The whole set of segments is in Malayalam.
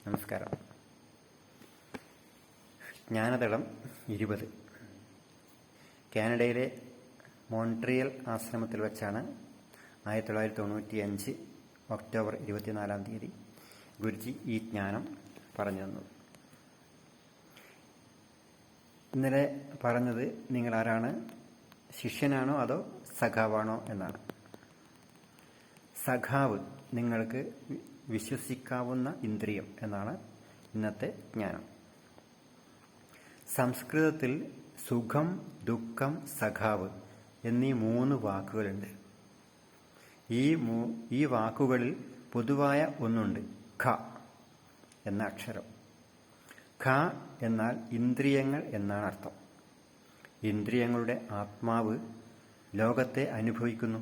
നമസ്കാരം. ജ്ഞാനതളം 20 കാനഡയിലെ മോൺട്രിയൽ ആശ്രമത്തിൽ വെച്ചാണ് 1995 ഒക്ടോബർ 24 ഗുരുജി ഈ ജ്ഞാനം പറഞ്ഞു തന്നത്. ഇന്നലെ പറഞ്ഞത് നിങ്ങൾ ആരാണ്, ശിഷ്യനാണോ അതോ സഖാവാണോ എന്നാണ്. സഖാവ് നിങ്ങൾക്ക് വിശ്വസിക്കാവുന്ന ഇന്ദ്രിയം എന്നാണ് ഇന്നത്തെ ജ്ഞാനം. സംസ്കൃതത്തിൽ സുഖം, ദുഃഖം, സഖാവ് എന്നീ 3 വാക്കുകളുണ്ട്. ഈ വാക്കുകളിൽ പൊതുവായ ഒന്നുണ്ട്, ഖ എന്ന അക്ഷരം. ഖ എന്നാൽ ഇന്ദ്രിയങ്ങൾ എന്നാണ് അർത്ഥം. ഇന്ദ്രിയങ്ങളുടെ ആത്മാവ് ലോകത്തെ അനുഭവിക്കുന്നു.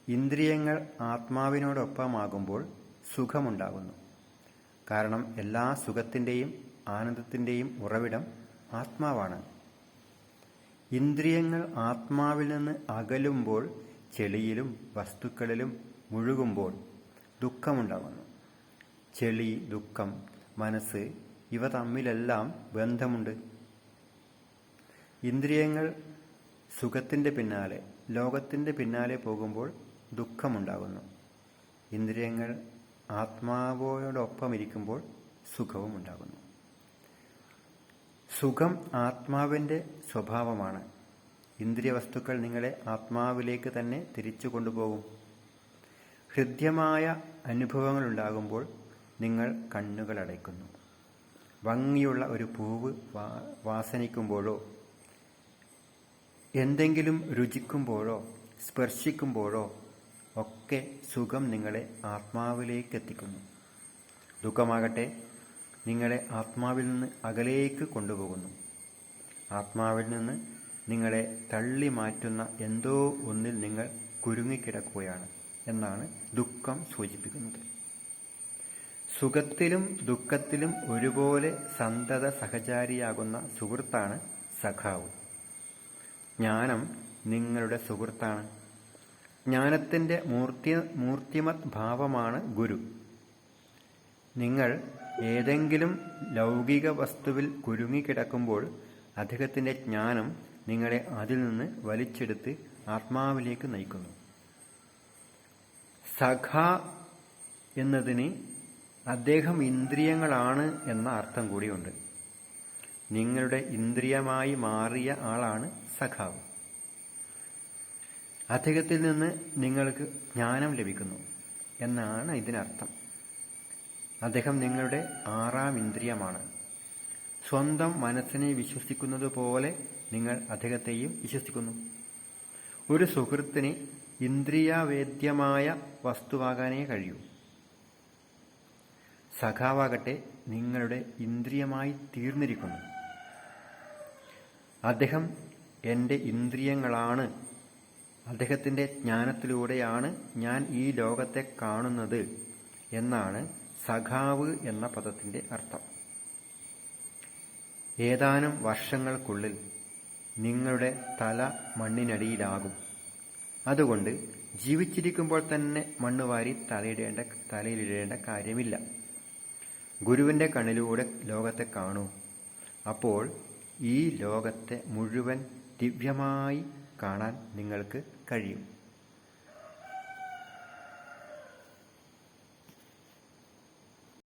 ഇന്ദ്രിയങ്ങൾ ആത്മാവിനോടൊപ്പമാകുമ്പോൾ സുഖമുണ്ടാകുന്നു. കാരണം എല്ലാ സുഖത്തിൻ്റെയും ആനന്ദത്തിൻ്റെയും ഉറവിടം ആത്മാവാണ്. ഇന്ദ്രിയങ്ങൾ ആത്മാവിൽ നിന്ന് അകലുമ്പോൾ, ചെളിയിലും വസ്തുക്കളിലും മുഴുകുമ്പോൾ ദുഃഖമുണ്ടാകുന്നു. ചെളി, ദുഃഖം, മനസ്സ് ഇവ തമ്മിലെല്ലാം ബന്ധമുണ്ട്. ഇന്ദ്രിയങ്ങൾ സുഖത്തിൻ്റെ പിന്നാലെ, ലോകത്തിൻ്റെ പിന്നാലെ പോകുമ്പോൾ ദുഃഖമുണ്ടാകുന്നു. ഇന്ദ്രിയങ്ങൾ ആത്മാവോടൊപ്പമിരിക്കുമ്പോൾ സുഖവും ഉണ്ടാകുന്നു. സുഖം ആത്മാവിൻ്റെ സ്വഭാവമാണ്. ഇന്ദ്രിയ വസ്തുക്കൾ നിങ്ങളെ ആത്മാവിലേക്ക് തന്നെ തിരിച്ചു കൊണ്ടുപോകും. ഹൃദ്യമായ അനുഭവങ്ങൾ ഉണ്ടാകുമ്പോൾ നിങ്ങൾ കണ്ണുകൾ അടയ്ക്കുന്നു. ഭംഗിയുള്ള ഒരു പൂവ് വാസനിക്കുമ്പോഴോ, എന്തെങ്കിലും രുചിക്കുമ്പോഴോ, സ്പർശിക്കുമ്പോഴോ ഒക്കെ സുഖം നിങ്ങളെ ആത്മാവിലേക്ക് എത്തിക്കുന്നു. ദുഃഖമാകട്ടെ നിങ്ങളെ ആത്മാവിൽ നിന്ന് അകലേക്ക് കൊണ്ടുപോകുന്നു. ആത്മാവിൽ നിന്ന് നിങ്ങളെ തള്ളി മാറ്റുന്ന എന്തോ ഒന്നിൽ നിങ്ങൾ കുരുങ്ങിക്കിടക്കുകയാണ് എന്നാണ് ദുഃഖം സൂചിപ്പിക്കുന്നത്. സുഖത്തിലും ദുഃഖത്തിലും ഒരുപോലെ സന്തത സഹചാരിയാകുന്ന സുഹൃത്താണ് സഖാവ്. ജ്ഞാനം നിങ്ങളുടെ സുഹൃത്താണ്. ജ്ഞാനത്തിൻ്റെ മൂർത്തിമത് ഭാവമാണ് ഗുരു. നിങ്ങൾ ഏതെങ്കിലും ലൗകിക വസ്തുവിൽ കുരുങ്ങിക്കിടക്കുമ്പോൾ അദ്ദേഹത്തിൻ്റെ ജ്ഞാനം നിങ്ങളെ അതിൽ നിന്ന് വലിച്ചെടുത്ത് ആത്മാവിലേക്ക് നയിക്കുന്നു. സഖാ എന്നതിന് അദ്ദേഹം ഇന്ദ്രിയങ്ങളാണ് എന്ന അർത്ഥം കൂടിയുണ്ട്. നിങ്ങളുടെ ഇന്ദ്രിയമായി മാറിയ ആളാണ് സഖാവ്. അദ്ദേഹത്തിൽ നിന്ന് നിങ്ങൾക്ക് ജ്ഞാനം ലഭിക്കുന്നു എന്നാണ് ഇതിനർത്ഥം. അദ്ദേഹം നിങ്ങളുടെ 6ാം ഇന്ദ്രിയമാണ്. സ്വന്തം മനസ്സിനെ വിശ്വസിക്കുന്നത് പോലെ നിങ്ങൾ അദ്ദേഹത്തെയും വിശ്വസിക്കുന്നു. ഒരു സുഹൃത്തിന് ഇന്ദ്രിയവേദ്യമായ വസ്തുവാകാനേ കഴിയൂ. സഖാവാകട്ടെ നിങ്ങളുടെ ഇന്ദ്രിയമായി തീർന്നിരിക്കുന്നു. അദ്ദേഹം എൻ്റെ ഇന്ദ്രിയങ്ങളാണ്. അദ്ദേഹത്തിൻ്റെ ജ്ഞാനത്തിലൂടെയാണ് ഞാൻ ഈ ലോകത്തെ കാണുന്നത് എന്നാണ് സഖാവ് എന്ന പദത്തിൻ്റെ അർത്ഥം. ഏതാനും വർഷങ്ങൾക്കുള്ളിൽ നിങ്ങളുടെ തല മണ്ണിനടിയിലാകും. അതുകൊണ്ട് ജീവിച്ചിരിക്കുമ്പോൾ തന്നെ മണ്ണ് വാരി തലയിലിടേണ്ട കാര്യമില്ല. ഗുരുവിൻ്റെ കണ്ണിലൂടെ ലോകത്തെ കാണൂ. അപ്പോൾ ഈ ലോകത്തെ മുഴുവൻ ദിവ്യമായി കാണാൻ നിങ്ങൾക്ക് കഴിയും.